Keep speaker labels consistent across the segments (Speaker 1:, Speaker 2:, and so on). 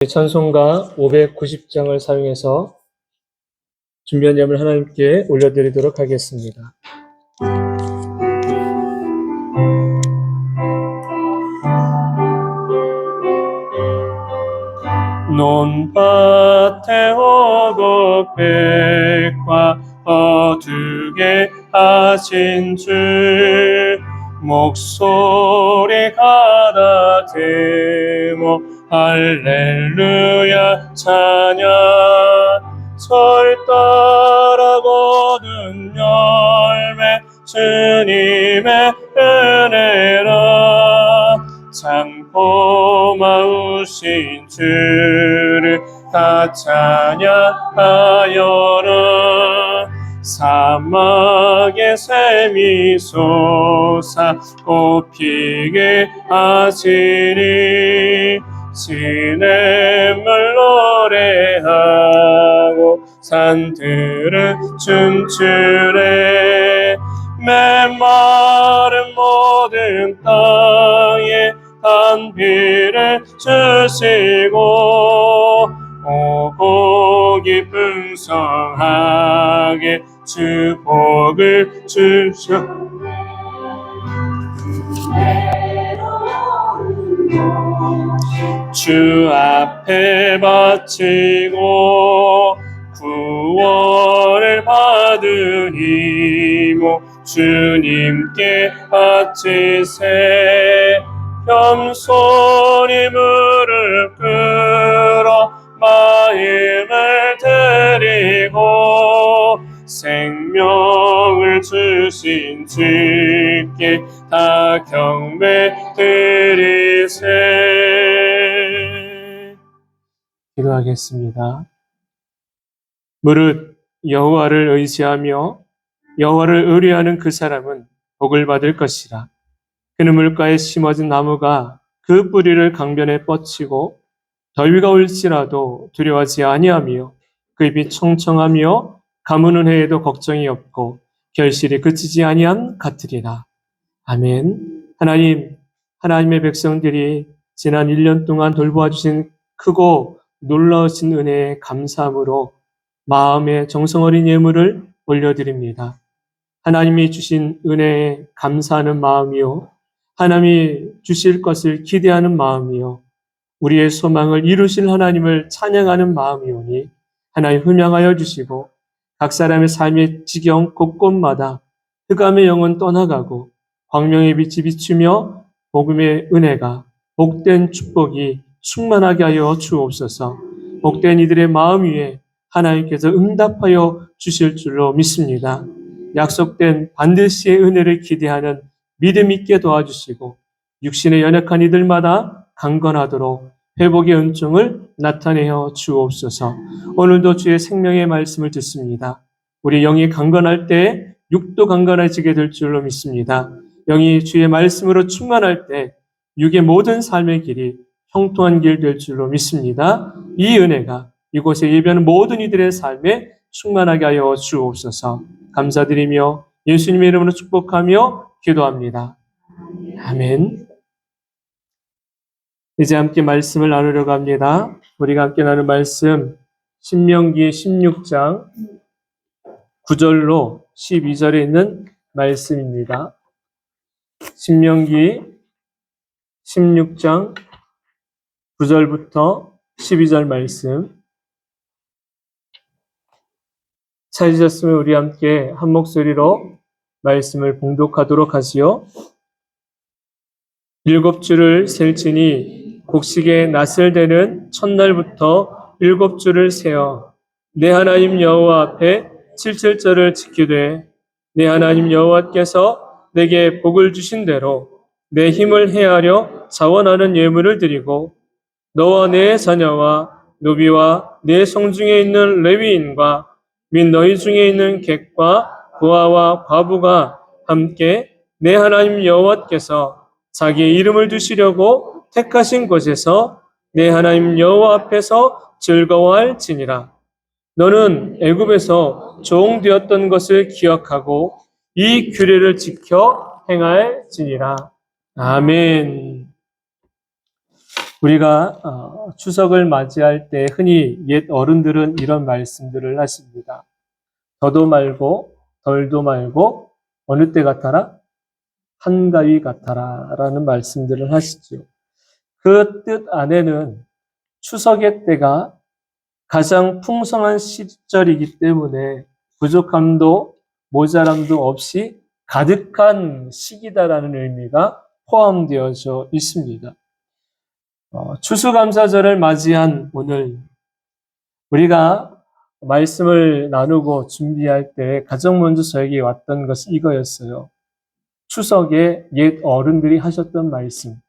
Speaker 1: 찬송가 590장을 사용해서 준비한 예물 하나님께 올려드리도록 하겠습니다. 논밭에 오곡백과 거두게 하신 줄 목소리 가다듬어 할렐루야 찬양. 절 따라 거둔 열매 주님의 은혜라. 참 고마우신 주를 다 찬양하여라. 사막에 샘이 솟아 꽃피게 하시니 시냇물 노래하고 산들은 춤추네. 메마른 모든 땅에 단비를 주시고 오곡이 풍성하게 축복을 주셔. 주 앞에 바치고 구원을 받으리모 주님께 바치세. 겸손히 무릎 꿇어 마음을 드리고 생명을 주신 주께 다 경배 드리세. 기도하겠습니다. 무릇 여호와를 의지하며 여호와를 의뢰하는 그 사람은 복을 받을 것이라. 그는 물가에 심어진 나무가 그 뿌리를 강변에 뻗치고 더위가 올지라도 두려워하지 아니하며 그 잎이 청청하며 가무는 해에도 걱정이 없고 결실이 그치지 아니한 같으리라. 아멘. 하나님의 백성들이 지난 1년 동안 돌보아 주신 크고 놀라우신 은혜에 감사함으로 마음의 정성 어린 예물을 올려드립니다. 하나님이 주신 은혜에 감사하는 마음이요, 하나님이 주실 것을 기대하는 마음이요, 우리의 소망을 이루실 하나님을 찬양하는 마음이오니 하나님 흠양하여 주시고 각 사람의 삶의 지경 곳곳마다 흑암의 영은 떠나가고 광명의 빛이 비추며 복음의 은혜가, 복된 축복이 충만하게 하여 주옵소서. 복된 이들의 마음 위에 하나님께서 응답하여 주실 줄로 믿습니다. 약속된 반드시의 은혜를 기대하는 믿음 있게 도와주시고 육신에 연약한 이들마다 강건하도록 회복의 은총을 나타내어 주옵소서. 오늘도 주의 생명의 말씀을 듣습니다. 우리 영이 강건할 때 육도 강건해지게 될 줄로 믿습니다. 영이 주의 말씀으로 충만할 때 육의 모든 삶의 길이 형통한 길 될 줄로 믿습니다. 이 은혜가 이곳에 예배하는 모든 이들의 삶에 충만하게 하여 주옵소서. 감사드리며 예수님의 이름으로 축복하며 기도합니다. 아멘. 이제 함께 말씀을 나누려고 합니다. 우리가 함께 나눌 말씀 신명기 16장 9절로 12절에 있는 말씀입니다. 신명기 16장 9절부터 12절 말씀. 찾으셨으면 우리 함께 한 목소리로 말씀을 봉독하도록 하시오. 7주를 셀지니 곡식의 낫을 대는 첫날부터 7주를 세어 내 하나님 여호와 앞에 7절을 지키되 내 하나님 여호와께서 내게 복을 주신 대로 내 힘을 헤아려 자원하는 예물을 드리고 너와 내 자녀와 노비와 내 성중에 있는 레위인과 및 너희 중에 있는 객과 고아와 과부가 함께 내 하나님 여호와께서 자기의 이름을 두시려고 택하신 곳에서 내 하나님 여호와 앞에서 즐거워할지니라. 너는 애굽에서 종되었던 것을 기억하고 이 규례를 지켜 행할지니라. 아멘. 우리가 추석을 맞이할 때 흔히 옛 어른들은 이런 말씀들을 하십니다. 더도 말고 덜도 말고 어느 때 같아라? 한가위 같아라 라는 말씀들을 하시죠. 그 뜻 안에는 추석의 때가 가장 풍성한 시절이기 때문에 부족함도 모자람도 없이 가득한 시기다라는 의미가 포함되어져 있습니다. 추수감사절을 맞이한 오늘 우리가 말씀을 나누고 준비할 때 가장 먼저 저에게 왔던 것이 이거였어요. 추석에 옛 어른들이 하셨던 말씀.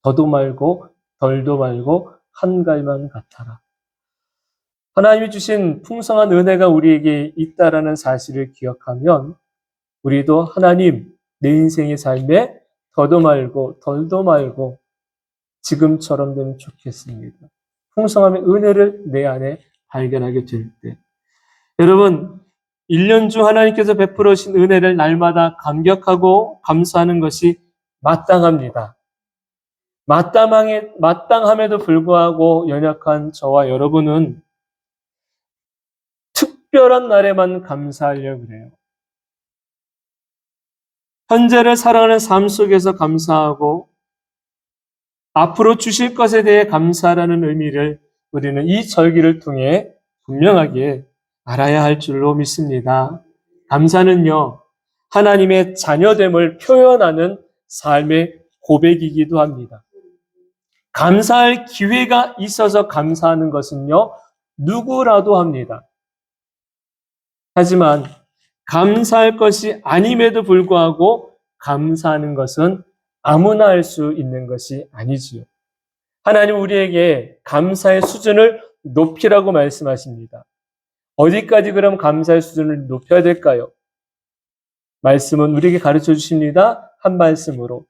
Speaker 1: 더도 말고 덜도 말고 한가위만 같아라. 하나님이 주신 풍성한 은혜가 우리에게 있다라는 사실을 기억하면 우리도 하나님 내 인생의 삶에 더도 말고 덜도 말고 지금처럼 되면 좋겠습니다. 풍성함의 은혜를 내 안에 발견하게 될 때. 여러분, 1년 중 하나님께서 베풀어 주신 은혜를 날마다 감격하고 감사하는 것이 마땅합니다. 마땅함에도 불구하고 연약한 저와 여러분은 특별한 날에만 감사하려고 그래요. 현재를 살아가는 삶 속에서 감사하고 앞으로 주실 것에 대해 감사라는 의미를 우리는 이 절기를 통해 분명하게 알아야 할 줄로 믿습니다. 감사는요, 하나님의 자녀됨을 표현하는 삶의 고백이기도 합니다. 감사할 기회가 있어서 감사하는 것은요, 누구라도 합니다. 하지만 감사할 것이 아님에도 불구하고 감사하는 것은 아무나 할 수 있는 것이 아니지요. 하나님 우리에게 감사의 수준을 높이라고 말씀하십니다. 어디까지 그럼 감사의 수준을 높여야 될까요? 말씀은 우리에게 가르쳐 주십니다. 한 말씀으로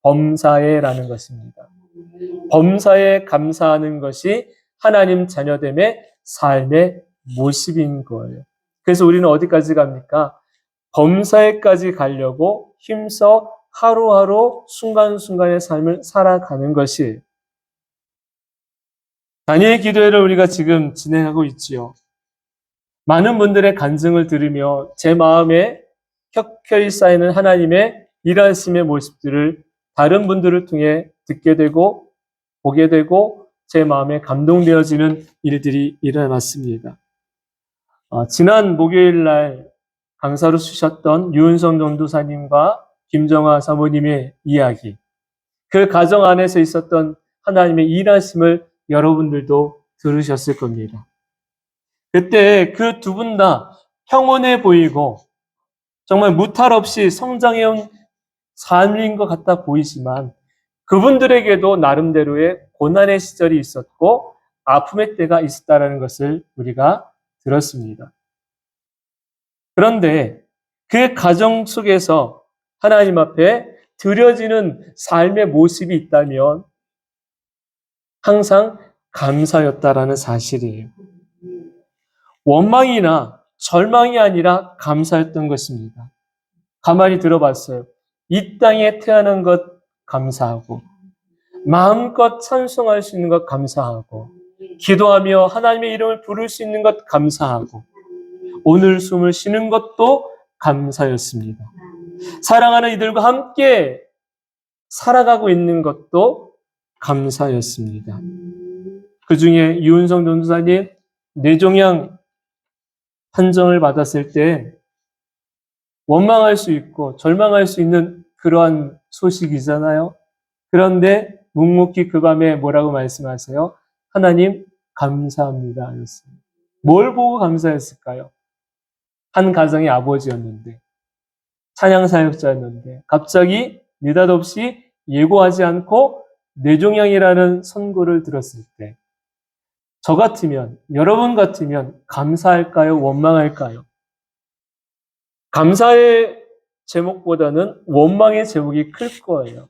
Speaker 1: 범사에라는 것입니다. 범사에 감사하는 것이 하나님 자녀됨의 삶의 모습인 거예요. 그래서 우리는 어디까지 갑니까? 범사에까지 가려고 힘써 하루하루 순간순간의 삶을 살아가는 것이 다니엘 기도회를 우리가 지금 진행하고 있지요. 많은 분들의 간증을 들으며 제 마음에 켜켜이 쌓이는 하나님의 일하심의 모습들을 다른 분들을 통해 듣게 되고 보게 되고 제 마음에 감동되어지는 일들이 일어났습니다. 지난 목요일 날 강사로 쓰셨던 유은성 전도사님과 김정아 사모님의 이야기, 그 가정 안에서 있었던 하나님의 일하심을 여러분들도 들으셨을 겁니다. 그때 그 두 분 다 평온해 보이고 정말 무탈 없이 성장해온 삶인 것 같아 보이지만 그분들에게도 나름대로의 고난의 시절이 있었고 아픔의 때가 있었다는 것을 우리가 들었습니다. 그런데 그 가정 속에서 하나님 앞에 드려지는 삶의 모습이 있다면 항상 감사였다라는 사실이에요. 원망이나 절망이 아니라 감사였던 것입니다. 가만히 들어봤어요. 이 땅에 태어난 것 감사하고 마음껏 찬송할 수 있는 것 감사하고 기도하며 하나님의 이름을 부를 수 있는 것 감사하고 오늘 숨을 쉬는 것도 감사였습니다. 사랑하는 이들과 함께 살아가고 있는 것도 감사였습니다. 그 중에 유은성 전도사님 뇌종양 판정을 받았을 때 원망할 수 있고 절망할 수 있는 그러한 소식이잖아요. 그런데 묵묵히 그 밤에 뭐라고 말씀하세요? 하나님 감사합니다. 뭘 보고 감사했을까요? 한 가정의 아버지였는데 찬양 사역자였는데 갑자기 느닷없이 예고하지 않고 뇌종양이라는 선고를 들었을 때 저 같으면 여러분 같으면 감사할까요? 원망할까요? 감사의 제목보다는 원망의 제목이 클 거예요.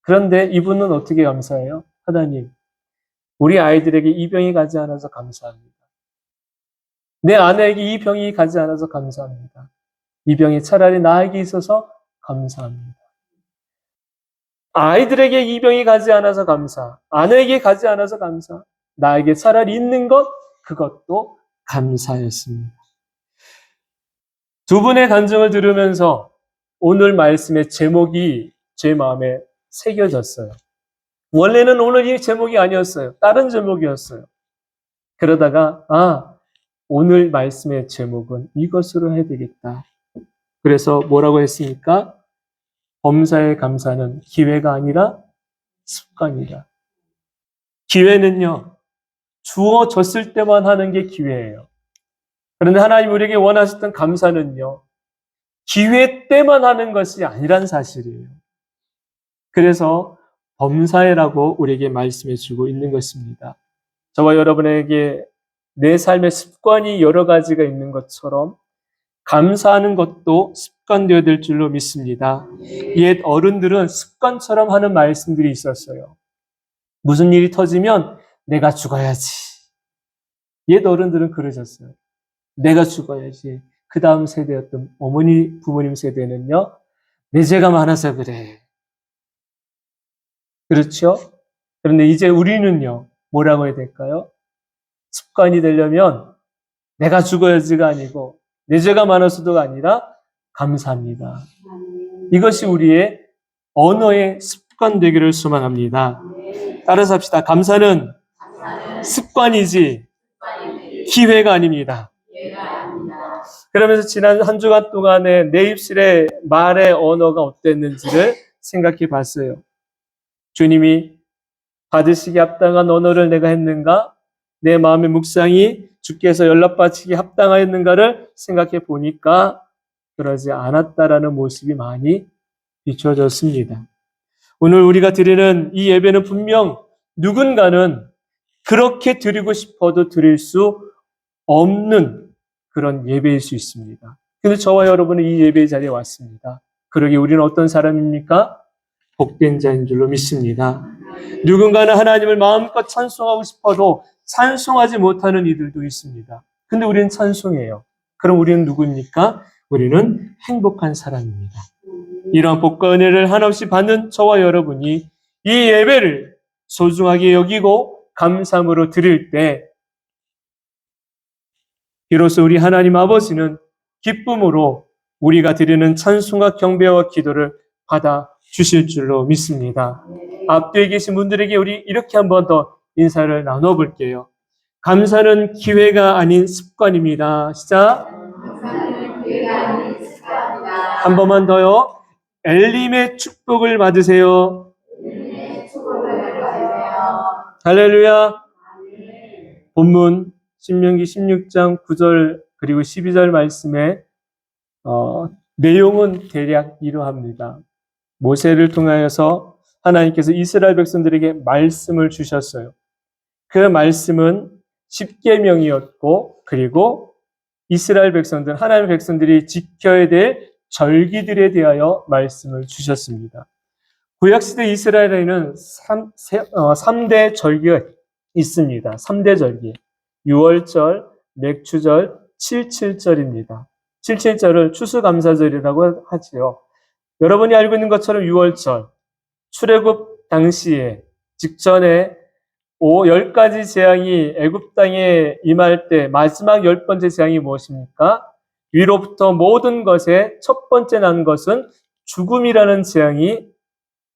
Speaker 1: 그런데 이분은 어떻게 감사해요? 하나님, 우리 아이들에게 이 병이 가지 않아서 감사합니다. 내 아내에게 이 병이 가지 않아서 감사합니다. 이 병이 차라리 나에게 있어서 감사합니다. 아이들에게 이 병이 가지 않아서 감사, 아내에게 가지 않아서 감사, 나에게 차라리 있는 것, 그것도 감사였습니다. 두 분의 간증을 들으면서 오늘 말씀의 제목이 제 마음에 새겨졌어요. 원래는 오늘 이 제목이 아니었어요. 다른 제목이었어요. 그러다가 오늘 말씀의 제목은 이것으로 해야 되겠다. 그래서 뭐라고 했습니까? 범사에 감사는 기회가 아니라 습관이다. 기회는요, 주어졌을 때만 하는 게 기회예요. 그런데 하나님 우리에게 원하셨던 감사는요, 기회 때만 하는 것이 아니란 사실이에요. 그래서 범사에라고 우리에게 말씀해 주고 있는 것입니다. 저와 여러분에게 내 삶의 습관이 여러 가지가 있는 것처럼 감사하는 것도 습관되어야 될 줄로 믿습니다. 옛 어른들은 습관처럼 하는 말씀들이 있었어요. 무슨 일이 터지면 내가 죽어야지. 옛 어른들은 그러셨어요. 내가 죽어야지. 그 다음 세대였던 어머니, 부모님 세대는요. 내 죄가 많아서 그래. 그렇죠? 그런데 이제 우리는요. 뭐라고 해야 될까요? 습관이 되려면 내가 죽어야지가 아니고 내 죄가 많아서도가 아니라 감사합니다. 이것이 우리의 언어의 습관 되기를 소망합니다. 따라서 합시다. 감사는 습관이지 기회가 아닙니다. 그러면서 지난 한 주간 동안에 내 입술의 말의 언어가 어땠는지를 생각해 봤어요. 주님이 받으시기 합당한 언어를 내가 했는가? 내 마음의 묵상이 주께서 연락받치기 합당하였는가를 생각해 보니까 그러지 않았다라는 모습이 많이 비춰졌습니다. 오늘 우리가 드리는 이 예배는 분명 누군가는 그렇게 드리고 싶어도 드릴 수 없는 그런 예배일 수 있습니다. 근데 저와 여러분은 이 예배의 자리에 왔습니다. 그러기에 우리는 어떤 사람입니까? 복된 자인 줄로 믿습니다. 누군가는 하나님을 마음껏 찬송하고 싶어도 찬송하지 못하는 이들도 있습니다. 근데 우리는 찬송해요. 그럼 우리는 누구입니까? 우리는 행복한 사람입니다. 이러한 복과 은혜를 한없이 받는 저와 여러분이 이 예배를 소중하게 여기고 감사함으로 드릴 때 비로소 우리 하나님 아버지는 기쁨으로 우리가 드리는 찬송과 경배와 기도를 받아 주실 줄로 믿습니다. 앞뒤에 계신 분들에게 우리 이렇게 한번 더 인사를 나눠볼게요. 감사는 기회가 아닌 습관입니다. 시작. 한 번만 더요. 엘림의 축복을 받으세요. 할렐루야. 본문 신명기 16장 9절 그리고 12절 말씀의 내용은 대략 이러합니다. 모세를 통하여서 하나님께서 이스라엘 백성들에게 말씀을 주셨어요. 그 말씀은 십계명이었고 그리고 이스라엘 백성들, 하나님의 백성들이 지켜야 될 절기들에 대하여 말씀을 주셨습니다. 구약시대 이스라엘에는 3대 절기가 있습니다. 3대 절기. 6월절, 맥추절, 77절입니다. 77절을 추수감사절이라고 하지요. 여러분이 알고 있는 것처럼 6월절, 출애굽 당시에 직전에 10가지 재앙이 애굽 땅에 임할 때 마지막 10번째 재앙이 무엇입니까? 위로부터 모든 것에 첫 번째 난 것은 죽음이라는 재앙이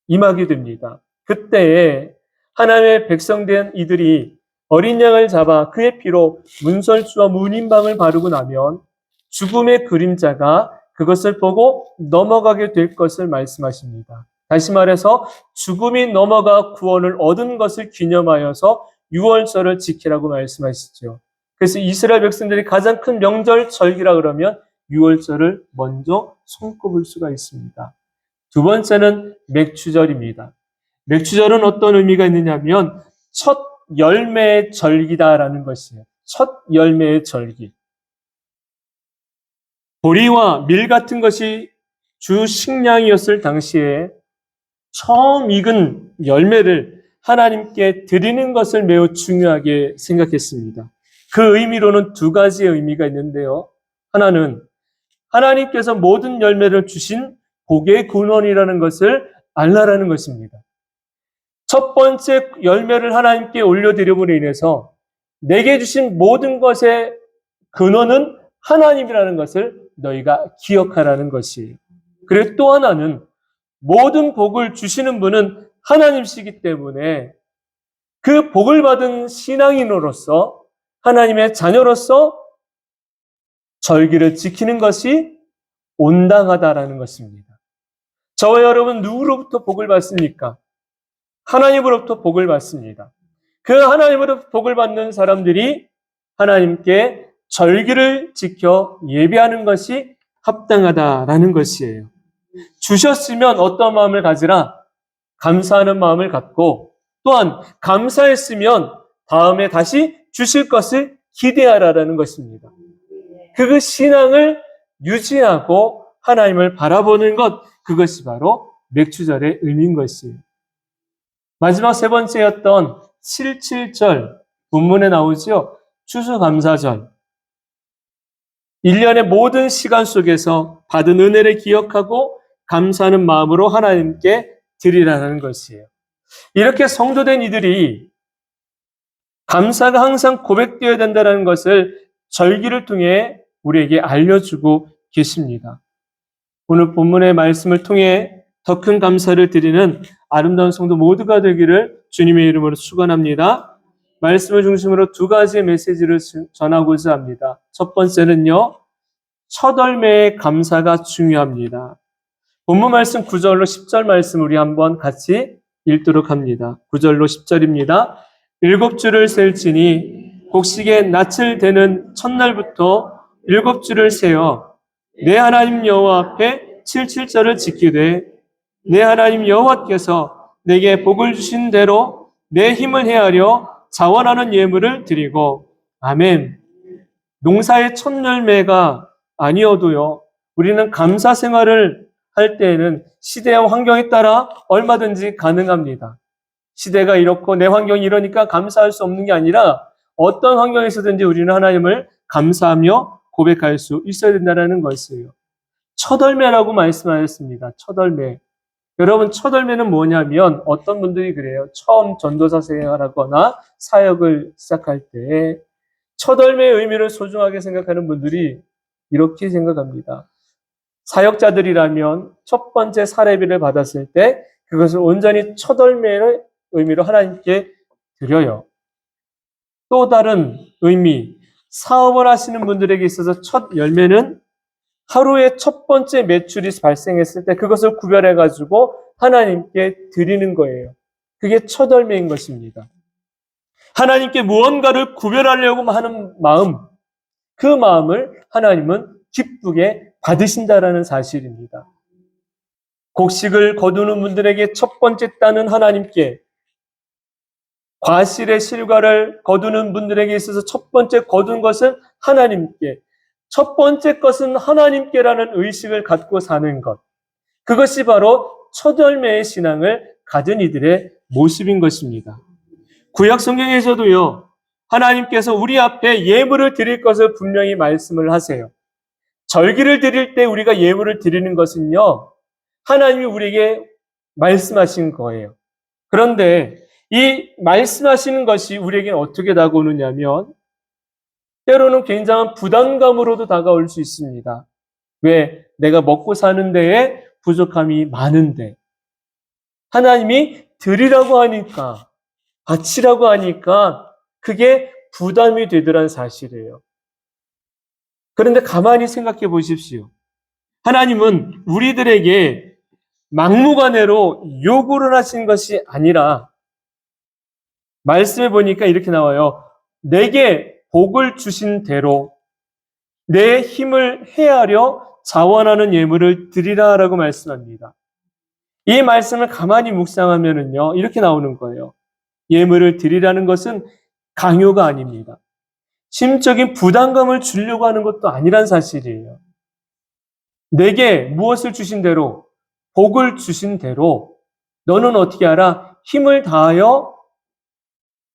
Speaker 1: 임하게 됩니다. 그때에 하나님의 백성된 이들이 어린 양을 잡아 그의 피로 문설주와 문인방을 바르고 나면 죽음의 그림자가 그것을 보고 넘어가게 될 것을 말씀하십니다. 다시 말해서 죽음이 넘어가 구원을 얻은 것을 기념하여서 6월절을 지키라고 말씀하시죠. 그래서 이스라엘 백성들이 가장 큰 명절 절기라 그러면 6월절을 먼저 손꼽을 수가 있습니다. 두 번째는 맥추절입니다. 맥추절은 어떤 의미가 있느냐면 첫 열매의 절기다라는 것이에요. 첫 열매의 절기. 보리와 밀 같은 것이 주 식량이었을 당시에 처음 익은 열매를 하나님께 드리는 것을 매우 중요하게 생각했습니다. 그 의미로는 두 가지의 의미가 있는데요. 하나는 하나님께서 모든 열매를 주신 복의 근원이라는 것을 알라라는 것입니다. 첫 번째 열매를 하나님께 올려드림으로 인해서 내게 주신 모든 것의 근원은 하나님이라는 것을 너희가 기억하라는 것이에요. 그리고 또 하나는 모든 복을 주시는 분은 하나님이시기 때문에 그 복을 받은 신앙인으로서 하나님의 자녀로서 절기를 지키는 것이 온당하다라는 것입니다. 저와 여러분 누구로부터 복을 받습니까? 하나님으로부터 복을 받습니다. 그 하나님으로부터 복을 받는 사람들이 하나님께 절기를 지켜 예배하는 것이 합당하다라는 것이에요. 주셨으면 어떤 마음을 가지라? 감사하는 마음을 갖고 또한 감사했으면 다음에 다시 주실 것을 기대하라라는 것입니다. 그 신앙을 유지하고 하나님을 바라보는 것, 그것이 바로 맥주절의 의미인 것이에요. 마지막 세 번째였던 77절 본문에 나오죠. 추수감사절. 1년의 모든 시간 속에서 받은 은혜를 기억하고 감사하는 마음으로 하나님께 드리라는 것이에요. 이렇게 성도된 이들이 감사가 항상 고백되어야 된다는 것을 절기를 통해 우리에게 알려주고 계십니다. 오늘 본문의 말씀을 통해 더 큰 감사를 드리는 아름다운 성도 모두가 되기를 주님의 이름으로 축원합니다. 말씀을 중심으로 두 가지의 메시지를 전하고자 합니다. 첫 번째는요, 첫 열매의 감사가 중요합니다. 본문 말씀 9절로 10절 말씀 우리 한번 같이 읽도록 합니다. 9절로 10절입니다. 7주를 셀지니 곡식의 낯을 대는 첫날부터 7주를 세어 내 하나님 여호와 앞에 77절을 지키되 내 하나님 여호와께서 내게 복을 주신 대로 내 힘을 헤아려 자원하는 예물을 드리고 아멘. 농사의 첫 열매가 아니어도요, 우리는 감사 생활을 할 때에는 시대와 환경에 따라 얼마든지 가능합니다. 시대가 이렇고 내 환경이 이러니까 감사할 수 없는 게 아니라 어떤 환경에서든지 우리는 하나님을 감사하며 고백할 수 있어야 된다는 것이에요. 첫 열매라고 말씀하셨습니다. 첫 열매. 여러분, 첫 열매는 뭐냐면 어떤 분들이 그래요. 처음 전도사 생활하거나 사역을 시작할 때 첫 열매의 의미를 소중하게 생각하는 분들이 이렇게 생각합니다. 사역자들이라면 첫 번째 사례비를 받았을 때 그것을 온전히 첫 열매의 의미로 하나님께 드려요. 또 다른 의미, 사업을 하시는 분들에게 있어서 첫 열매는 하루에 첫 번째 매출이 발생했을 때 그것을 구별해가지고 하나님께 드리는 거예요. 그게 첫 열매인 것입니다. 하나님께 무언가를 구별하려고 하는 마음, 그 마음을 하나님은 기쁘게 받으신다라는 사실입니다. 곡식을 거두는 분들에게 첫 번째 따는 하나님께, 과실의 실과를 거두는 분들에게 있어서 첫 번째 거둔 것은 하나님께, 첫 번째 것은 하나님께라는 의식을 갖고 사는 것. 그것이 바로 첫 열매의 신앙을 가진 이들의 모습인 것입니다. 구약 성경에서도요, 하나님께서 우리 앞에 예물을 드릴 것을 분명히 말씀을 하세요. 절기를 드릴 때 우리가 예물을 드리는 것은요, 하나님이 우리에게 말씀하신 거예요. 그런데 이 말씀하시는 것이 우리에게는 어떻게 다가오느냐면 때로는 굉장한 부담감으로도 다가올 수 있습니다. 왜? 내가 먹고 사는 데에 부족함이 많은데 하나님이 드리라고 하니까, 바치라고 하니까 그게 부담이 되더란 사실이에요. 그런데 가만히 생각해 보십시오. 하나님은 우리들에게 막무가내로 요구를 하신 것이 아니라 말씀해 보니까 이렇게 나와요. 내게 복을 주신 대로 내 힘을 헤아려 자원하는 예물을 드리라라고 말씀합니다. 이 말씀을 가만히 묵상하면은요, 이렇게 나오는 거예요. 예물을 드리라는 것은 강요가 아닙니다. 심적인 부담감을 주려고 하는 것도 아니란 사실이에요. 내게 무엇을 주신 대로, 복을 주신 대로 너는 어떻게 하라? 힘을 다하여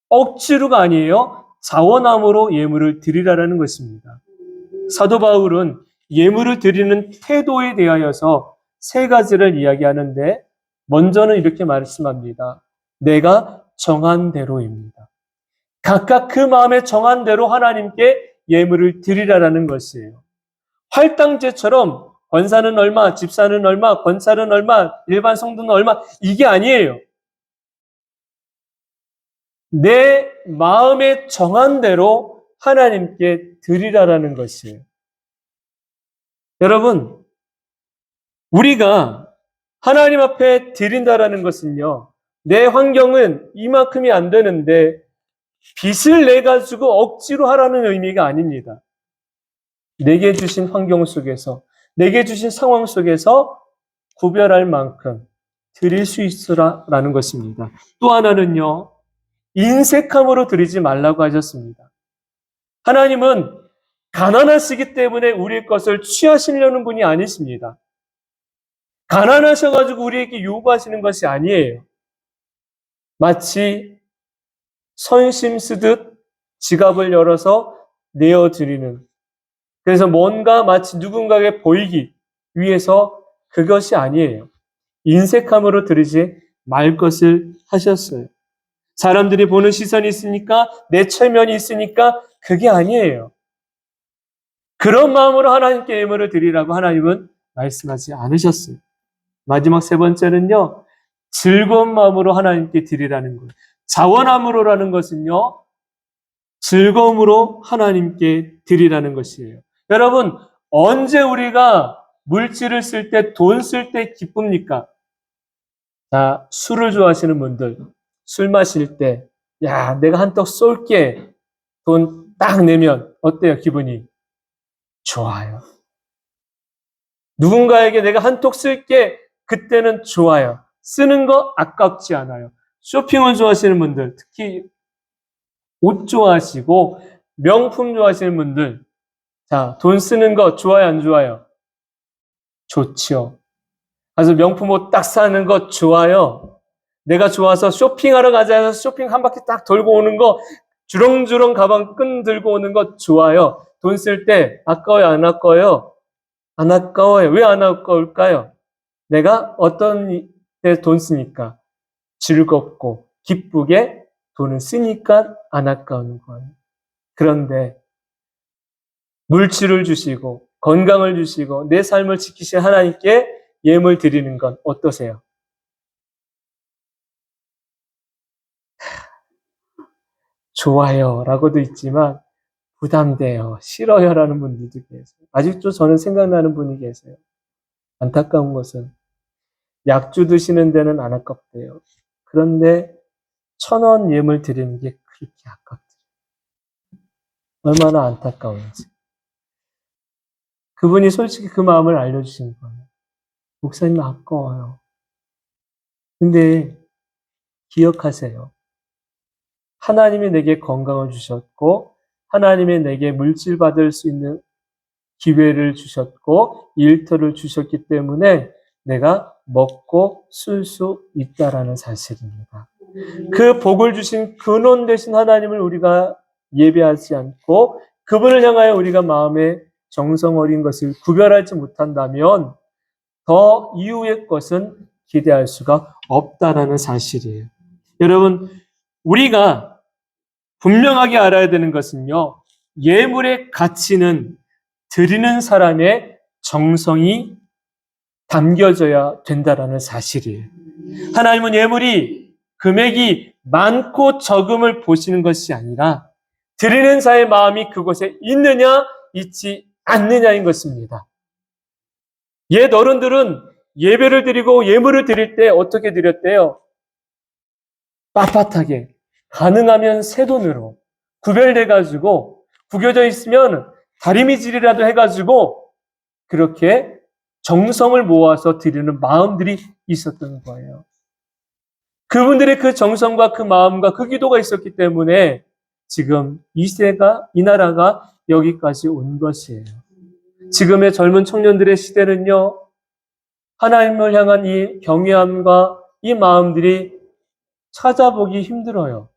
Speaker 1: 억지로가 아니에요. 자원함으로 예물을 드리라라는 것입니다. 사도 바울은 예물을 드리는 태도에 대하여서 세 가지를 이야기하는데 먼저는 이렇게 말씀합니다. 내가 정한 대로입니다. 각각 그 마음에 정한 대로 하나님께 예물을 드리라라는 것이에요. 할당제처럼 권사는 얼마, 집사는 얼마, 권사는 얼마, 일반 성도는 얼마, 이게 아니에요. 내 마음에 정한 대로 하나님께 드리라라는 것이에요. 여러분, 우리가 하나님 앞에 드린다라는 것은요, 내 환경은 이만큼이 안 되는데 빚을 내가지고 억지로 하라는 의미가 아닙니다. 내게 주신 환경 속에서, 내게 주신 상황 속에서 구별할 만큼 드릴 수 있으라라는 것입니다. 또 하나는요, 인색함으로 드리지 말라고 하셨습니다. 하나님은 가난하시기 때문에 우리의 것을 취하시려는 분이 아니십니다. 가난하셔가지고 우리에게 요구하시는 것이 아니에요. 마치 선심 쓰듯 지갑을 열어서 내어드리는, 그래서 뭔가 마치 누군가에게 보이기 위해서 그것이 아니에요. 인색함으로 드리지 말 것을 하셨어요. 사람들이 보는 시선이 있으니까, 내 체면이 있으니까 그게 아니에요. 그런 마음으로 하나님께 예물을 드리라고 하나님은 말씀하지 않으셨어요. 마지막 세 번째는요, 즐거운 마음으로 하나님께 드리라는 거예요. 자원함으로라는 것은요, 즐거움으로 하나님께 드리라는 것이에요. 여러분, 언제 우리가 물질을 쓸 때, 돈 쓸 때 기쁩니까? 자, 술을 좋아하시는 분들, 술 마실 때, 야, 내가 한턱 쏠게. 돈 딱 내면 어때요, 기분이? 좋아요. 누군가에게 내가 한턱 쓸게. 그때는 좋아요. 쓰는 거 아깝지 않아요. 쇼핑을 좋아하시는 분들, 특히 옷 좋아하시고 명품 좋아하시는 분들, 자, 돈 쓰는 거 좋아요, 안 좋아요? 좋죠. 그래서 명품 옷 딱 사는 거 좋아요. 내가 좋아서 쇼핑하러 가자 해서 쇼핑 한 바퀴 딱 돌고 오는 거, 주렁주렁 가방 끈 들고 오는 거 좋아요. 돈 쓸 때 아까워요, 안 아까워요? 안 아까워요. 왜 안 아까울까요? 내가 어떤 데 돈 쓰니까 즐겁고 기쁘게 돈을 쓰니까 안 아까운 거예요. 그런데 물질을 주시고 건강을 주시고 내 삶을 지키신 하나님께 예물 드리는 건 어떠세요? 좋아요 라고도 있지만 부담돼요, 싫어요 라는 분들도 계세요. 아직도 저는 생각나는 분이 계세요. 안타까운 것은 약주 드시는 데는 안 아깝대요. 그런데 1,000원 예물 드리는 게 그렇게 아깝대요. 얼마나 안타까운지. 그분이 솔직히 그 마음을 알려주신 거예요. 목사님 아까워요. 근데 기억하세요. 하나님이 내게 건강을 주셨고 하나님이 내게 물질 받을 수 있는 기회를 주셨고 일터를 주셨기 때문에 내가 먹고 쓸 수 있다라는 사실입니다. 그 복을 주신 근원 되신 하나님을 우리가 예배하지 않고 그분을 향하여 우리가 마음에 정성 어린 것을 구별하지 못한다면 더 이후의 것은 기대할 수가 없다라는 사실이에요. 여러분, 우리가 분명하게 알아야 되는 것은요, 예물의 가치는 드리는 사람의 정성이 담겨져야 된다라는 사실이에요. 하나님은 예물이 금액이 많고 적음을 보시는 것이 아니라 드리는 자의 마음이 그곳에 있느냐 있지 않느냐인 것입니다. 옛 어른들은 예배를 드리고 예물을 드릴 때 어떻게 드렸대요? 빳빳하게, 가능하면 새 돈으로 구별돼가지고 구겨져 있으면 다리미질이라도 해가지고 그렇게 정성을 모아서 드리는 마음들이 있었던 거예요. 그분들의 그 정성과 그 마음과 그 기도가 있었기 때문에 지금 이 나라가 여기까지 온 것이에요. 지금의 젊은 청년들의 시대는요, 하나님을 향한 이 경외함과 이 마음들이 찾아보기 힘들어요.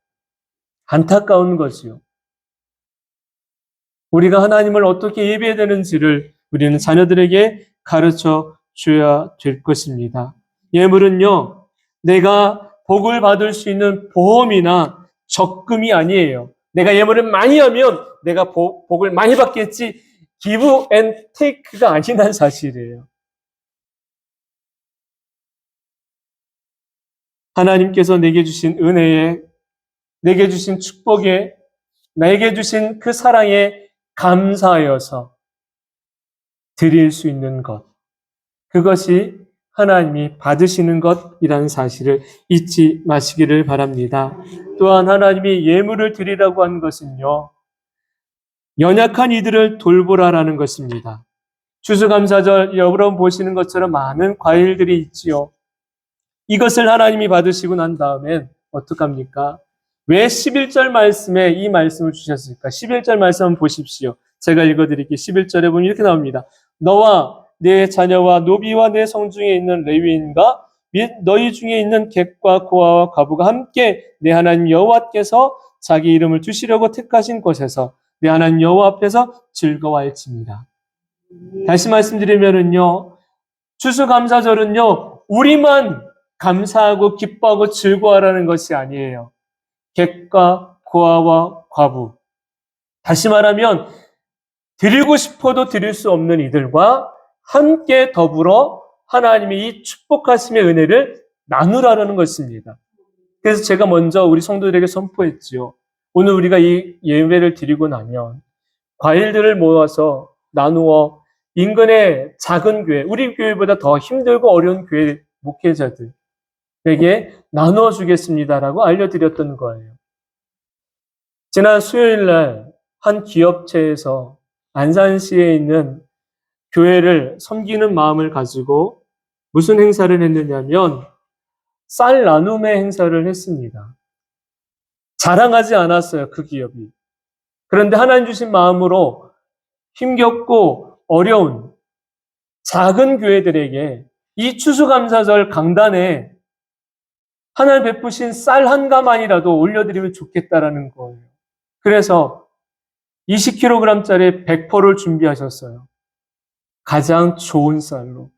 Speaker 1: 안타까운 것이요. 우리가 하나님을 어떻게 예배해야 되는지를 우리는 자녀들에게 가르쳐 줘야 될 것입니다. 예물은요, 내가 복을 받을 수 있는 보험이나 적금이 아니에요. 내가 예물을 많이 하면 내가 복을 많이 받겠지, give and take가 아니란 사실이에요. 하나님께서 내게 주신 은혜에, 내게 주신 축복에, 나에게 주신 그 사랑에 감사하여서 드릴 수 있는 것, 그것이 하나님이 받으시는 것이라는 사실을 잊지 마시기를 바랍니다. 또한 하나님이 예물을 드리라고 한 것은요, 연약한 이들을 돌보라라는 것입니다. 추수감사절 여러분 보시는 것처럼 많은 과일들이 있지요. 이것을 하나님이 받으시고 난 다음엔 어떡합니까? 왜 11절 말씀에 이 말씀을 주셨을까? 11절 말씀 한번 보십시오. 제가 읽어드릴게요. 11절에 보면 이렇게 나옵니다. 너와 내 자녀와 노비와 내 성중에 있는 레위인과 및 너희 중에 있는 객과 고아와 과부가 함께 내 하나님 여호와께서 자기 이름을 두시려고 택하신 곳에서 내 하나님 여호와 앞에서 즐거워할지니라. 다시 말씀드리면은요, 추수감사절은요, 우리만 감사하고 기뻐하고 즐거워하라는 것이 아니에요. 객과 고아와 과부, 다시 말하면 드리고 싶어도 드릴 수 없는 이들과 함께 더불어 하나님의 이 축복하심의 은혜를 나누라는 것입니다. 그래서 제가 먼저 우리 성도들에게 선포했지요. 오늘 우리가 이 예배를 드리고 나면 과일들을 모아서 나누어 인근의 작은 교회, 우리 교회보다 더 힘들고 어려운 교회 목회자들에게 나누어 주겠습니다라고 알려드렸던 거예요. 지난 수요일 날 한 기업체에서 안산시에 있는 교회를 섬기는 마음을 가지고 무슨 행사를 했느냐면 쌀 나눔의 행사를 했습니다. 자랑하지 않았어요, 그 기업이. 그런데 하나님 주신 마음으로 힘겹고 어려운 작은 교회들에게 이 추수감사절 강단에 하나님 베푸신 쌀 한 가마니라도 올려드리면 좋겠다라는 거예요. 그래서 20kg짜리 100포를 준비하셨어요. 가장 좋은 쌀로.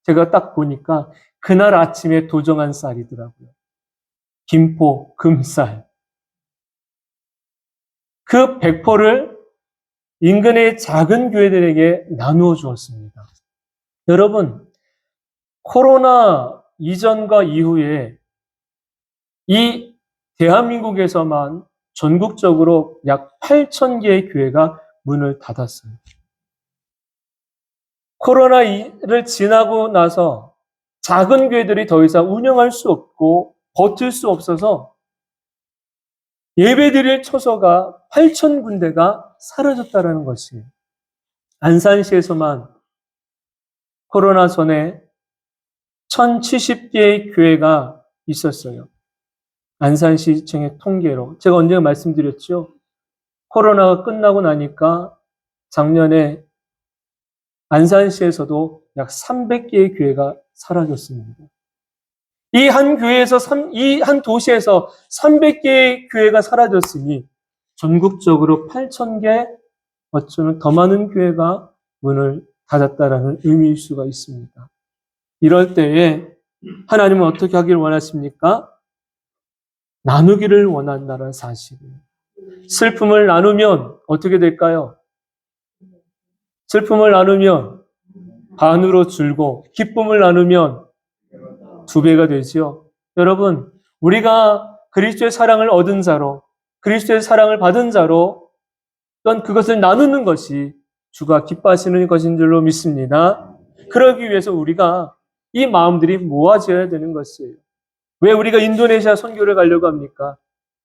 Speaker 1: 제가 딱 보니까 그날 아침에 도정한 쌀이더라고요. 김포, 금쌀. 그 100포를 인근의 작은 교회들에게 나누어 주었습니다. 여러분, 코로나 이전과 이후에 이 대한민국에서만 전국적으로 약 8,000개의 교회가 문을 닫았어요. 코로나를 지나고 나서 작은 교회들이 더 이상 운영할 수 없고 버틸 수 없어서 예배드릴 처소가 8,000군데가 사라졌다는 것이에요. 안산시에서만 코로나 전에 1,070개의 교회가 있었어요. 안산시청의 통계로. 제가 언젠가 말씀드렸죠. 코로나가 끝나고 나니까 작년에 안산시에서도 약 300개의 교회가 사라졌습니다. 이 한 교회에서, 이 한 도시에서 300개의 교회가 사라졌으니 전국적으로 8,000개, 어쩌면 더 많은 교회가 문을 닫았다라는 의미일 수가 있습니다. 이럴 때에 하나님은 어떻게 하기를 원하십니까? 나누기를 원한다는 사실이에요. 슬픔을 나누면 어떻게 될까요? 슬픔을 나누면 반으로 줄고 기쁨을 나누면 2배가 되지요. 여러분, 우리가 그리스도의 사랑을 얻은 자로, 그리스도의 사랑을 받은 자로 또한 그것을 나누는 것이 주가 기뻐하시는 것인 줄로 믿습니다. 그러기 위해서 우리가 이 마음들이 모아져야 되는 것이에요. 왜 우리가 인도네시아 선교를 가려고 합니까?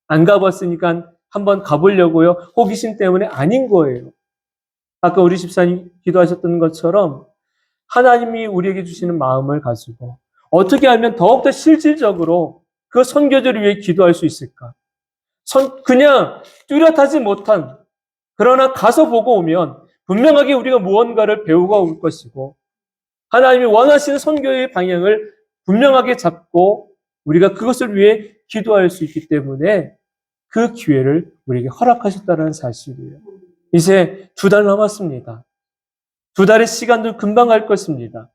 Speaker 1: 안 가봤으니까 한번 가보려고요. 호기심 때문에 아닌 거예요. 아까 우리 집사님 기도하셨던 것처럼 하나님이 우리에게 주시는 마음을 가지고 어떻게 하면 더욱더 실질적으로 그 선교지를 위해 기도할 수 있을까? 그냥 뚜렷하지 못한, 그러나 가서 보고 오면 분명하게 우리가 무언가를 배우고 올 것이고 하나님이 원하시는 선교의 방향을 분명하게 잡고 우리가 그것을 위해 기도할 수 있기 때문에 그 기회를 우리에게 허락하셨다는 사실이에요. 이제 2달 남았습니다. 2달의 시간도 금방 갈 것입니다.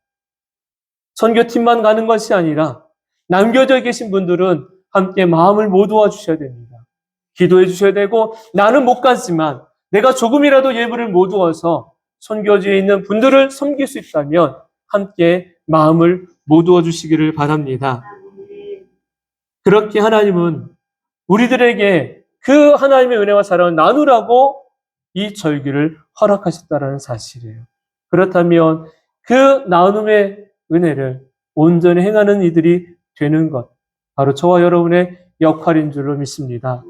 Speaker 1: 선교팀만 가는 것이 아니라 남겨져 계신 분들은 함께 마음을 모두어 주셔야 됩니다. 기도해 주셔야 되고, 나는 못 갔지만 내가 조금이라도 예물을 모두어서 선교지에 있는 분들을 섬길 수 있다면 함께 마음을 모두어 주시기를 바랍니다. 그렇게 하나님은 우리들에게 그 하나님의 은혜와 사랑을 나누라고 이 절기를 허락하셨다는 사실이에요. 그렇다면 그 나눔의 은혜를 온전히 행하는 이들이 되는 것, 바로 저와 여러분의 역할인 줄로 믿습니다.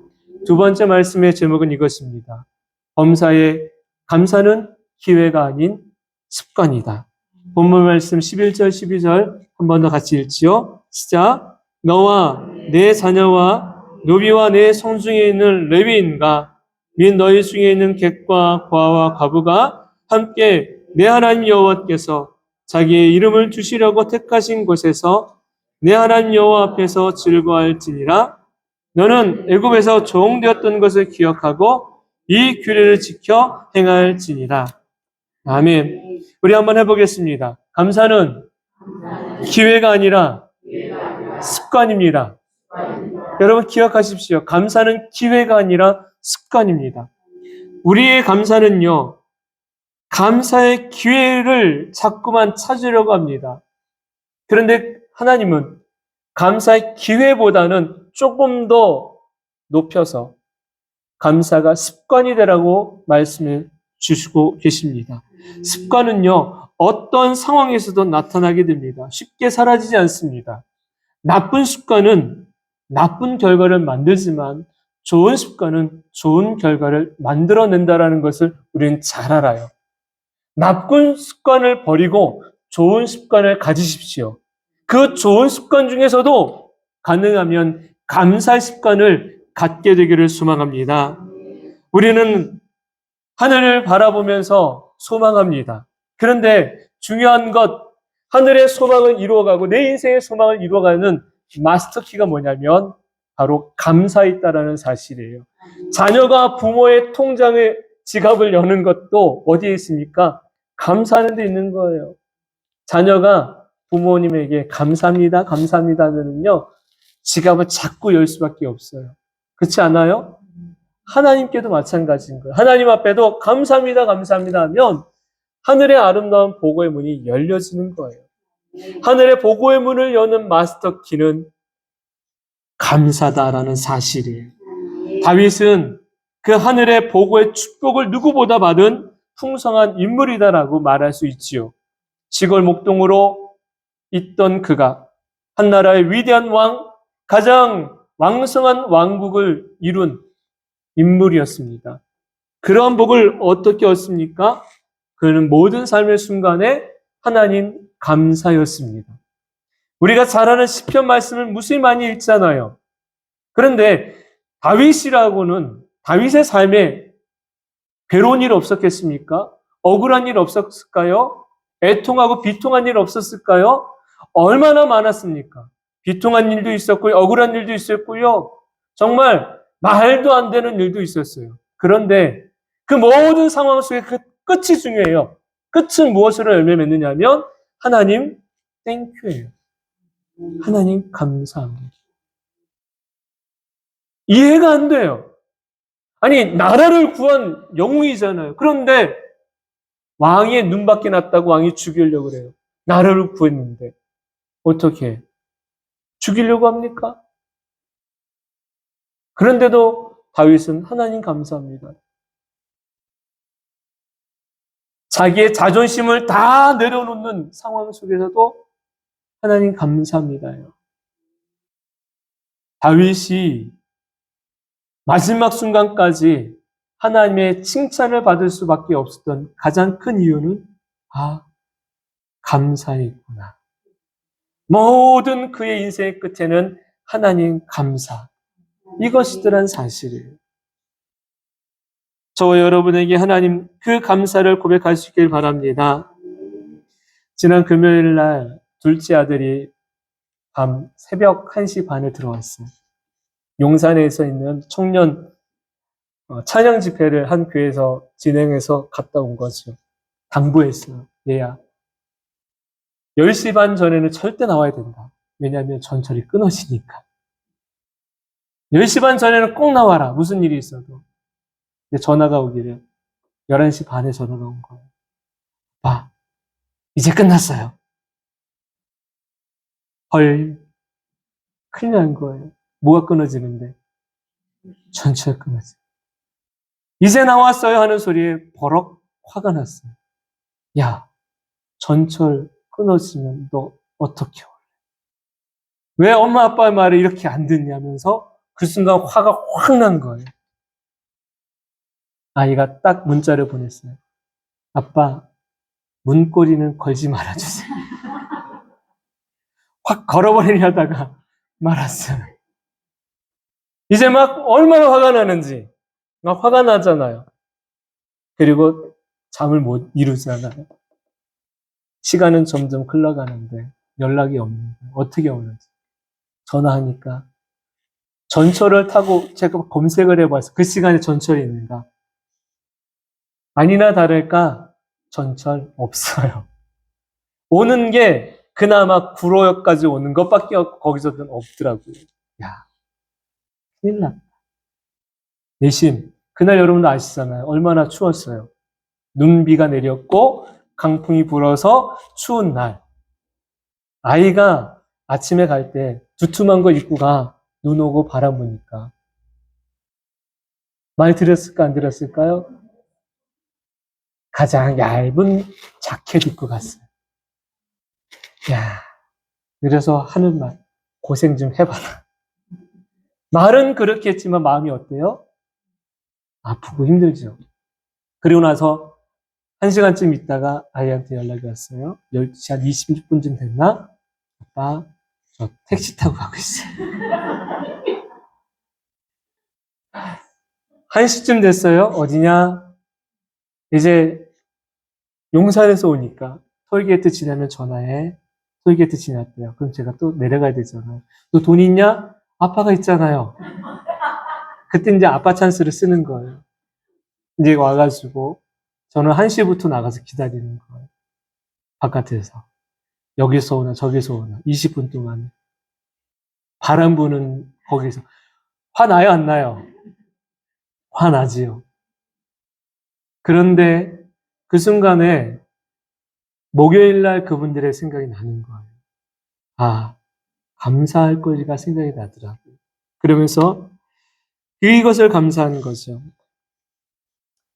Speaker 1: 두 번째 말씀의 제목은 이것입니다. 범사에 감사는 기회가 아닌 습관이다. 본문 말씀 11절, 12절 한 번 더 같이 읽지요. 시작. 너와 내 자녀와 노비와 내 성중에 있는 레위인과 및 너희 중에 있는 객과 과와 과부가 함께 내 하나님 여호와께서 자기의 이름을 두시려고 택하신 곳에서 내 하나님 여호와 앞에서 즐거워할지니라. 너는 애굽에서 종되었던 것을 기억하고 이 규례를 지켜 행할지니라. 아멘. 우리 한번 해보겠습니다. 감사는 기회가 아니라 습관입니다. 여러분 기억하십시오. 감사는 기회가 아니라 습관입니다. 우리의 감사는요, 감사의 기회를 자꾸만 찾으려고 합니다. 그런데 하나님은 감사의 기회보다는 조금 더 높여서 감사가 습관이 되라고 말씀을 주시고 계십니다. 습관은요, 어떤 상황에서도 나타나게 됩니다. 쉽게 사라지지 않습니다. 나쁜 습관은 나쁜 결과를 만들지만 좋은 습관은 좋은 결과를 만들어낸다는 것을 우리는 잘 알아요. 나쁜 습관을 버리고 좋은 습관을 가지십시오. 그 좋은 습관 중에서도 가능하면 감사의 습관을 갖게 되기를 소망합니다. 우리는 하늘을 바라보면서 소망합니다. 그런데 중요한 것, 하늘의 소망을 이루어가고 내 인생의 소망을 이루어가는 마스터키가 뭐냐면 바로 감사에 있다는 사실이에요. 자녀가 부모의 통장의 지갑을 여는 것도 어디에 있습니까? 감사하는 데 있는 거예요. 자녀가 부모님에게 감사합니다, 감사합니다 하면은요, 지갑을 자꾸 열 수밖에 없어요. 그렇지 않아요? 하나님께도 마찬가지인 거예요. 하나님 앞에도 감사합니다, 감사합니다 하면 하늘의 아름다운 복의 문이 열려지는 거예요. 하늘의 복의 문을 여는 마스터 키는 감사다라는 사실이에요. 다윗은 그 하늘의 복의 축복을 누구보다 받은 풍성한 인물이다라고 말할 수 있지요. 시골 목동으로 있던 그가 한 나라의 위대한 왕, 가장 왕성한 왕국을 이룬 인물이었습니다. 그러한 복을 어떻게 얻습니까? 그는 모든 삶의 순간에 하나님 감사였습니다. 우리가 잘 아는 시편 말씀을 무수히 많이 읽잖아요. 그런데 다윗이라고는 다윗의 삶에 괴로운 일 없었겠습니까? 억울한 일 없었을까요? 애통하고 비통한 일 없었을까요? 얼마나 많았습니까? 비통한 일도 있었고요. 억울한 일도 있었고요. 정말 말도 안 되는 일도 있었어요. 그런데 그 모든 상황 속에 그 끝이 중요해요. 끝은 무엇으로 열매 맺느냐 하면 하나님 땡큐예요. 하나님 감사합니다. 이해가 안 돼요. 아니 나라를 구한 영웅이잖아요. 그런데 왕의 눈밖에 났다고 왕이 죽이려고 그래요. 나라를 구했는데 어떻게 죽이려고 합니까? 그런데도 다윗은 하나님 감사합니다. 자기의 자존심을 다 내려놓는 상황 속에서도 하나님 감사합니다요. 다윗이 마지막 순간까지 하나님의 칭찬을 받을 수밖에 없었던 가장 큰 이유는 감사했구나. 모든 그의 인생의 끝에는 하나님 감사. 이것이더란 사실이에요. 저와 여러분에게 하나님 그 감사를 고백할 수 있길 바랍니다. 지난 금요일 날 둘째 아들이 밤 새벽 1시 반에 들어왔어요. 용산에서 있는 청년 찬양 집회를 한 교회에서 진행해서 갔다 온 거죠. 당부했어요. 얘야, 10시 반 전에는 절대 나와야 된다. 왜냐하면 전철이 끊어지니까. 10시 반 전에는 꼭 나와라. 무슨 일이 있어도. 근데 전화가 오기를 11시 반에 전화가 온 거예요. 봐, 이제 끝났어요. 헐, 큰일 난 거예요. 뭐가 끊어지는데? 전철 끊어지. 이제 나왔어요 하는 소리에 버럭 화가 났어요. 야, 전철 끊어지면 너 어떻게 해? 왜 엄마 아빠의 말을 이렇게 안 듣냐면서 그 순간 화가 확 난 거예요. 아이가 딱 문자를 보냈어요. 아빠, 문고리는 걸지 말아주세요. 확 걸어버리려다가 말았어요. 이제 막 얼마나 화가 나는지. 막 화가 나잖아요. 그리고 잠을 못 이루잖아요. 시간은 점점 흘러가는데 연락이 없는 거예요. 어떻게 오는지. 전화하니까 전철을 타고 제가 검색을 해봤어요. 그 시간에 전철이 있는가. 아니나 다를까 전철 없어요. 오는 게 그나마 구로역까지 오는 것밖에 거기서는 없더라고요. 야, 큰일 났다. 내심, 그날 여러분도 아시잖아요. 얼마나 추웠어요. 눈비가 내렸고 강풍이 불어서 추운 날. 아이가 아침에 갈 때 두툼한 거 입고 가. 눈 오고 바람 부니까. 말 들었을까 안 들었을까요? 가장 얇은 자켓 입고 갔어요. 야, 그래서 하는 말, 고생 좀 해봐라. 말은 그렇게 했지만 마음이 어때요? 아프고 힘들죠. 그리고 나서 1시간쯤 있다가 아이한테 연락이 왔어요. 10시 한 20분쯤 됐나? 아빠, 저 택시 타고 가고 있어요. 1시쯤 됐어요. 어디냐? 이제 용산에서 오니까 톨게이트 지나면 전화해. 톨게이트 지났대요. 그럼 제가 또 내려가야 되잖아요. 너 돈 있냐? 아빠가 있잖아요. 그때 이제 아빠 찬스를 쓰는 거예요. 이제 와가지고 저는 1시부터 나가서 기다리는 거예요. 바깥에서. 여기서 오나 저기서 오나 20분 동안. 바람 부는 거기서. 화 나요 안 나요? 화 나지요. 그런데 그 순간에 목요일 날 그분들의 생각이 나는 거예요. 아, 감사할 거리가 생각이 나더라고요. 그러면서 이것을 감사하는 거죠.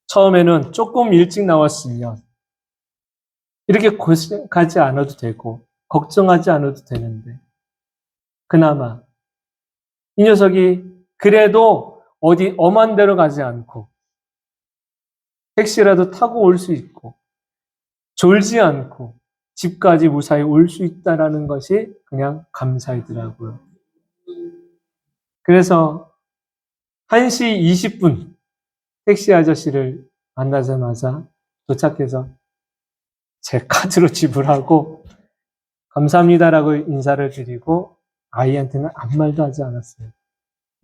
Speaker 1: 처음에는 조금 일찍 나왔으면 이렇게 고생하지 않아도 되고 걱정하지 않아도 되는데 그나마 이 녀석이 그래도 어디 엄한 데로 가지 않고 택시라도 타고 올 수 있고 졸지 않고 집까지 무사히 올 수 있다는 것이 그냥 감사이더라고요. 그래서 1시 20분 택시 아저씨를 만나자마자 도착해서 제 카드로 지불하고 감사합니다라고 인사를 드리고 아이한테는 아무 말도 하지 않았어요.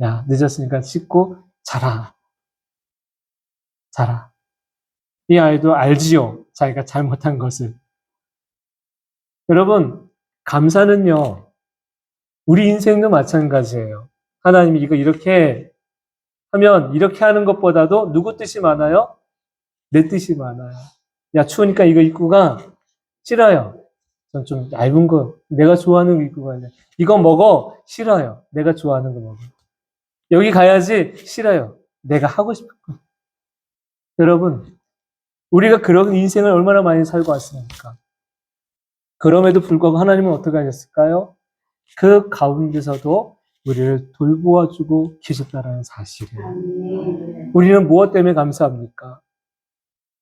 Speaker 1: 야, 늦었으니까 씻고 자라. 자라. 이 아이도 알지요. 자기가 잘못한 것을. 여러분, 감사는요. 우리 인생도 마찬가지예요. 하나님이 이거 이렇게 하면 이렇게 하는 것보다도 누구 뜻이 많아요? 내 뜻이 많아요. 야, 추우니까 이거 입고 가. 싫어요. 전 좀 얇은 거, 내가 좋아하는 거 입고 가야 돼. 이거 먹어. 싫어요. 내가 좋아하는 거 먹어. 여기 가야지. 싫어요. 내가 하고 싶은 거. 여러분, 우리가 그런 인생을 얼마나 많이 살고 왔습니까? 그럼에도 불구하고 하나님은 어떻게 하셨을까요? 그 가운데서도 우리를 돌보아주고 계셨다는 사실이에요. 우리는 무엇 때문에 감사합니까?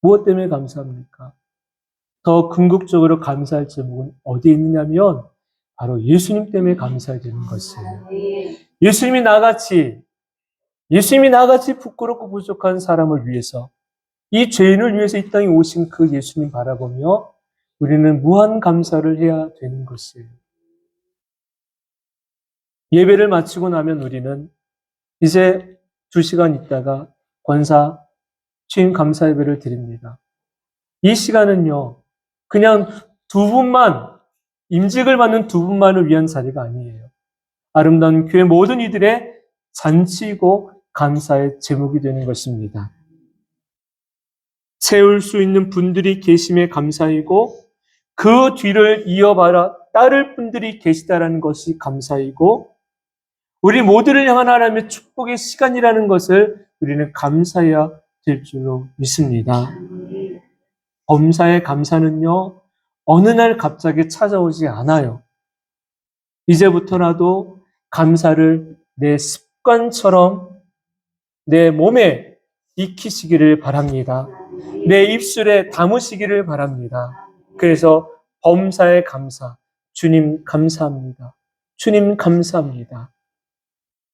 Speaker 1: 무엇 때문에 감사합니까? 더 궁극적으로 감사할 제목은 어디에 있느냐면 바로 예수님 때문에 감사해야 되는 것이에요. 예수님이 나같이 부끄럽고 부족한 사람을 위해서 이 죄인을 위해서 이 땅에 오신 그 예수님 바라보며 우리는 무한 감사를 해야 되는 것이에요. 예배를 마치고 나면 우리는 이제 2시간 있다가 권사 취임 감사 예배를 드립니다. 이 시간은요, 그냥 두 분만 임직을 받는 두 분만을 위한 자리가 아니에요. 아름다운 교회 모든 이들의 잔치이고 감사의 제목이 되는 것입니다. 세울 수 있는 분들이 계심에 감사이고 그 뒤를 이어받아 따를 분들이 계시다라는 것이 감사이고 우리 모두를 향한 하나님의 축복의 시간이라는 것을 우리는 감사해야 될 줄로 믿습니다. 범사의 감사는요, 어느 날 갑자기 찾아오지 않아요. 이제부터라도 감사를 내 습관처럼 내 몸에 익히시기를 바랍니다. 내 입술에 담으시기를 바랍니다. 그래서 범사의 감사, 주님 감사합니다. 주님 감사합니다.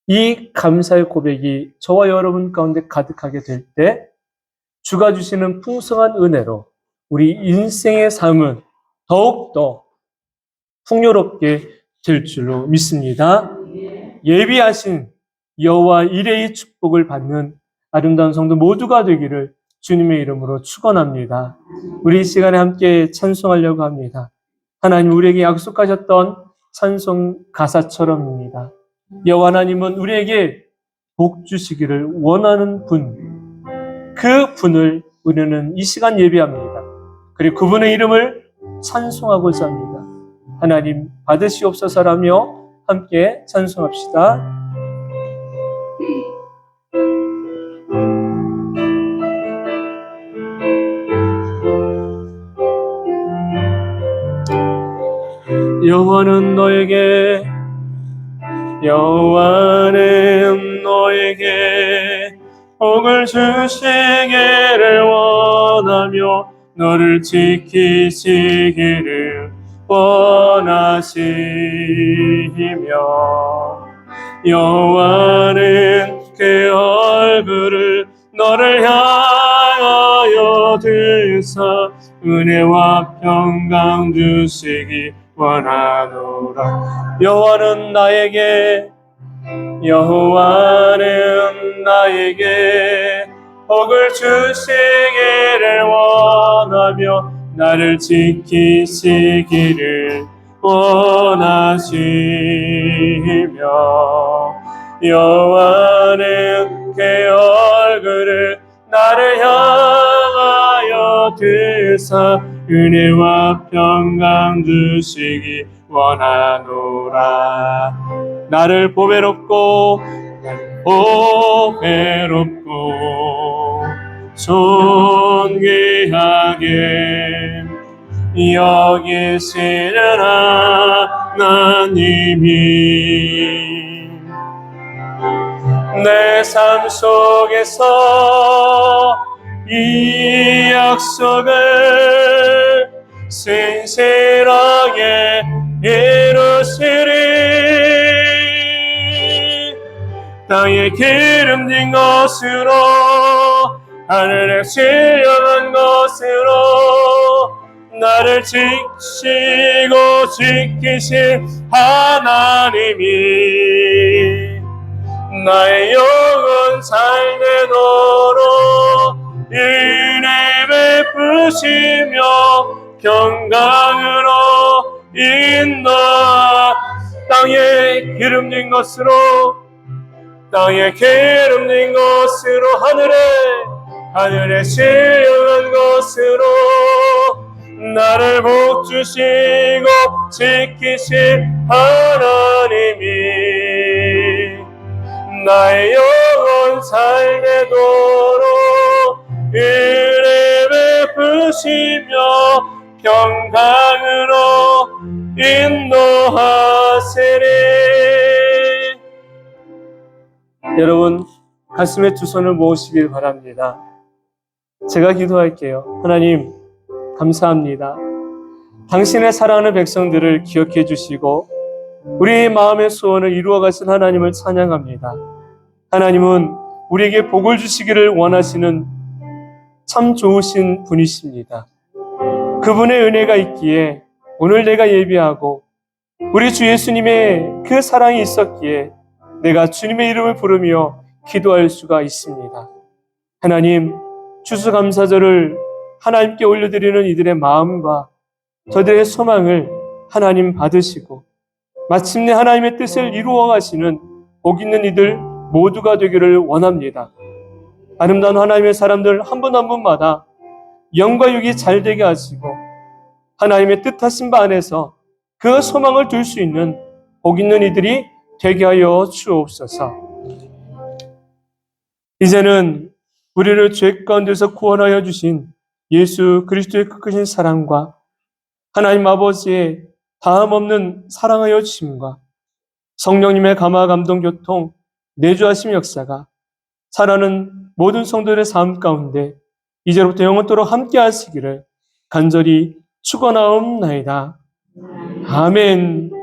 Speaker 1: 이 감사의 고백이 저와 여러분 가운데 가득하게 될 때 주가 주시는 풍성한 은혜로 우리 인생의 삶은 더욱더 풍요롭게 될 줄로 믿습니다. 예비하신 여호와 이레의 축복을 받는 아름다운 성도 모두가 되기를 주님의 이름으로 축원합니다. 우리 이 시간에 함께 찬송하려고 합니다. 하나님 우리에게 약속하셨던 찬송 가사처럼입니다. 여호와 하나님은 우리에게 복 주시기를 원하는 분, 그 분을 우리는 이 시간 예비합니다. 그리고 그분의 이름을 찬송하고자 합니다. 하나님 받으시옵소서라며 함께 찬송합시다. 여호와는 너에게 복을 주시기를 원하며 너를 지키시기를 원하시며 여호와는 그 얼굴을 너를 향하여 드사 은혜와 평강 주시기 원하노라. 여호와는 나에게 복을 주시기를 원하며 나를 지키시기를 원하시며 여호와는 그 얼굴을 나를 향하여 드사 은혜와 평강 주시기 원하노라. 나를 보배롭고 존귀하게 여기시는 하나님이 내 삶 속에서 이 약속을 신실하게 이루시리. 땅에 기름진 것으로 하늘에 신령한 것으로 나를 지키시고 지키신 하나님이 나의 영혼 살되도록 은혜 베푸시며 평강으로 인도하. 땅에 기름진 것으로 하늘에 신령한 것으로 나를 복 주시고 지키신 하나님이 나의 영혼 살되도록 은혜 베푸시며 평강으로 인도하시리. 여러분 가슴에 두 손을 모으시길 바랍니다. 제가 기도할게요. 하나님 감사합니다. 당신의 사랑하는 백성들을 기억해 주시고 우리의 마음의 소원을 이루어 가신 하나님을 찬양합니다. 하나님은 우리에게 복을 주시기를 원하시는 참 좋으신 분이십니다. 그분의 은혜가 있기에 오늘 내가 예비하고 우리 주 예수님의 그 사랑이 있었기에 내가 주님의 이름을 부르며 기도할 수가 있습니다. 하나님 추수감사절을 하나님께 올려드리는 이들의 마음과 저들의 소망을 하나님 받으시고 마침내 하나님의 뜻을 이루어 가시는 복 있는 이들 모두가 되기를 원합니다. 아름다운 하나님의 사람들 한 분 한 분마다 영과 육이 잘 되게 하시고 하나님의 뜻하신 바 안에서 그 소망을 둘 수 있는 복 있는 이들이 되게 하여 주옵소서. 이제는 우리를 죄 가운데서 구원하여 주신 예수 그리스도의 그 크신 사랑과 하나님 아버지의 다함없는 사랑하여 주심과 성령님의 감화 감동 교통 내주하심 역사가 살아가는 모든 성도들의 삶 가운데 이제로부터 영원토록 함께 하시기를 간절히 축원하옵나이다. 아멘.